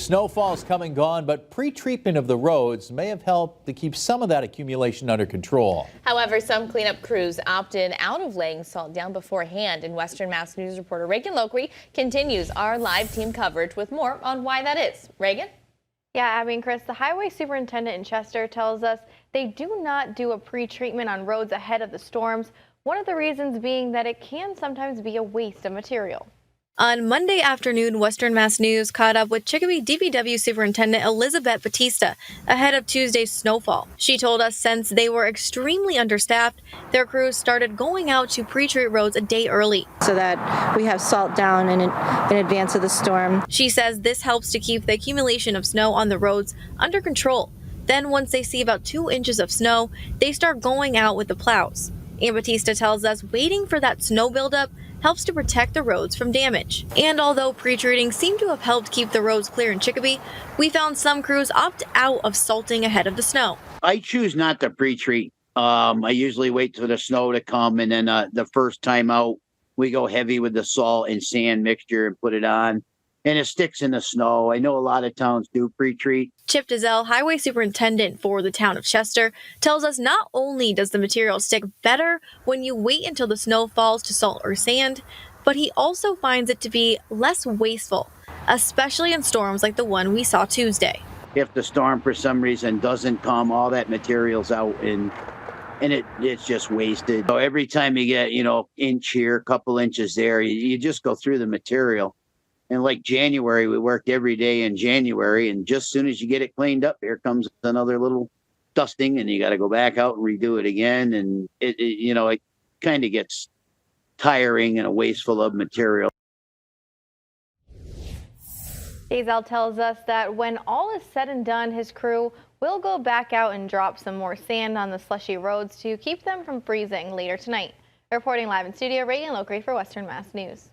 Snowfall's come and gone, but pre-treatment of the roads may have helped to keep some of that accumulation under control. However, some cleanup crews opted out of laying salt down beforehand. And Western Mass News reporter Reagan Lokri continues our live team coverage with more on why that is. Reagan? Yeah, Abby and Chris, the highway superintendent in Chester tells us they do not do a pre-treatment on roads ahead of the storms. One of the reasons being that it can sometimes be a waste of material. On Monday afternoon, Western Mass News caught up with Chicopee DPW Superintendent Elizabeth Batista ahead of Tuesday's snowfall. She told us since they were extremely understaffed, their crews started going out to pre-treat roads a day early, so that we have salt down in advance of the storm. She says this helps to keep the accumulation of snow on the roads under control. Then once they see about 2 inches of snow, they start going out with the plows. And Batista tells us waiting for that snow buildup helps to protect the roads from damage. And although pre-treating seemed to have helped keep the roads clear in Chicopee, we found some crews opt out of salting ahead of the snow. I choose not to pre-treat. I usually wait for the snow to come, and then the first time out, we go heavy with the salt and sand mixture and put it on. And it sticks in the snow. I know a lot of towns do pre-treat. Chip Dizelle, highway superintendent for the town of Chester, tells us not only does the material stick better when you wait until the snow falls to salt or sand, but he also finds it to be less wasteful, especially in storms like the one we saw Tuesday. If the storm for some reason doesn't come, all that material's out and it's just wasted. So every time you get, inch here, couple inches there, you just go through the material. And like January, we worked every day in January, and just as soon as you get it cleaned up, here comes another little dusting, and you got to go back out and redo it again. And it kind of gets tiring and wasteful of material. Dizelle tells us that when all is said and done, his crew will go back out and drop some more sand on the slushy roads to keep them from freezing later tonight. Reporting live in studio, Reagan Lokri for Western Mass News.